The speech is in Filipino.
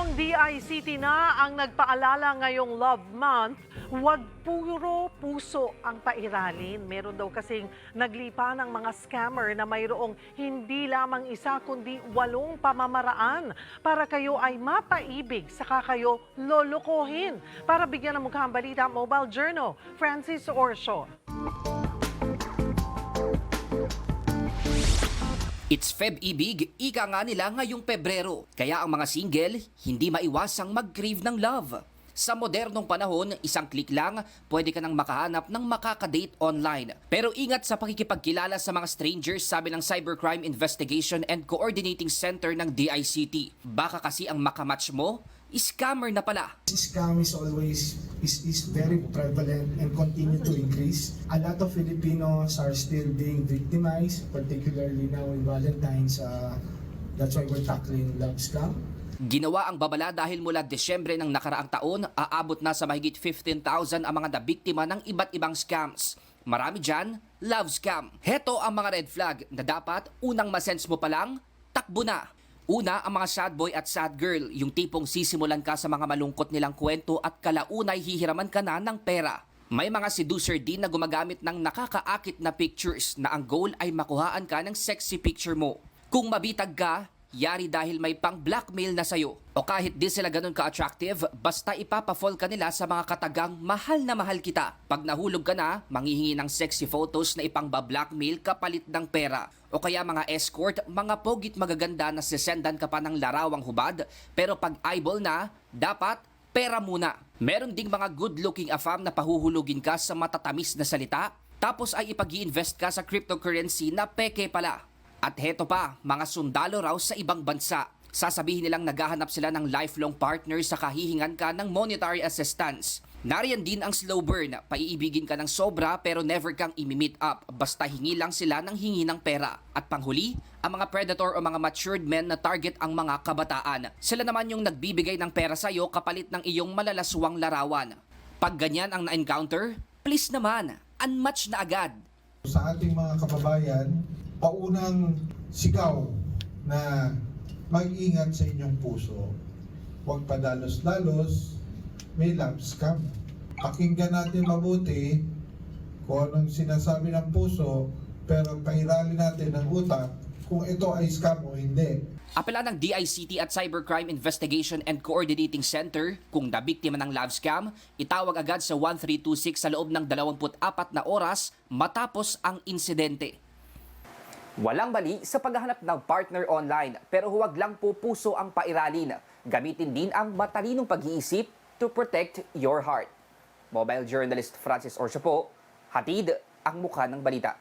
Kung DICT na ang nagpaalala ngayong Love Month, huwag puro puso ang pairalin. Meron daw kasing naglipa ng mga scammer na mayroong hindi lamang isa kundi 8 pamamaraan para kayo ay mapaibig saka kayo lolokohin. Para bigyan ng mukhang balita, Mobile Journal, Francis Orso. It's Feb-ibig, ika nga nila ngayong Pebrero. Kaya ang mga single, hindi maiwasang mag-crave ng love. Sa modernong panahon, isang click lang, pwede ka nang makahanap ng makakadate online. Pero ingat sa pakikipagkilala sa mga strangers, sabi ng Cybercrime Investigation and Coordinating Center ng DICT. Baka kasi ang makamatch mo, scammer na pala. Scam is always is very prevalent and continue to increase. A lot of Filipinos are still being victimized, particularly now in Valentine's. That's why we're tackling love scam. Ginawa ang babala dahil mula Desyembre ng nakaraang taon, aabot na sa mahigit 15,000 ang mga nabiktima ng iba't ibang scams. Marami dyan, love scam. Heto ang mga red flag na dapat unang masense mo pa lang, takbo na. Una, ang mga sad boy at sad girl, yung tipong sisimulan ka sa mga malungkot nilang kwento at kalaunay hihiraman ka na ng pera. May mga seducer din na gumagamit ng nakakaakit na pictures na ang goal ay makuhaan ka ng sexy picture mo. Kung mabitag ka, yari dahil may pang-blackmail na sayo. O kahit di sila ganun ka-attractive, basta ipapafall ka nila sa mga katagang mahal na mahal kita. Pag nahulog ka na, manghihingi ng sexy photos na ipang-blackmail kapalit ng pera. O kaya mga escort, mga pogit magaganda na sisendan ka pa ng larawang hubad, pero pag eyeball na, dapat pera muna. Meron ding mga good-looking afam na pahuhulugin ka sa matatamis na salita, tapos ay ipag-i-invest ka sa cryptocurrency na peke pala. At heto pa, mga sundalo raw sa ibang bansa. Sasabihin nilang naghahanap sila ng lifelong partner sa kahihingan ka ng monetary assistance. Nariyan din ang slow burn, paiibigin ka ng sobra pero never kang imi-meet up, basta hingi lang sila ng hingi ng pera. At panghuli, ang mga predator o mga matured men na target ang mga kabataan. Sila naman yung nagbibigay ng pera sa'yo kapalit ng iyong malalaswang larawan. Pag ganyan ang na-encounter, please naman, unmatch na agad. Sa ating mga kababayan, paunang sigaw na mag-ingat sa inyong puso. Huwag padalos-dalos, may love scam. Pakinggan natin mabuti kung anong sinasabi ng puso, pero pairalin natin ng utak kung ito ay scam o hindi. Apela ng DICT at Cybercrime Investigation and Coordinating Center, kung nabiktima ng love scam, itawag agad sa 1326 sa loob ng 24 na oras matapos ang insidente. Walang mali sa paghahanap ng partner online, pero huwag lang po puso ang pairalin. Gamitin din ang matalinong pag-iisip to protect your heart. Mobile journalist Francis Orso po, hatid ang mukha ng balita.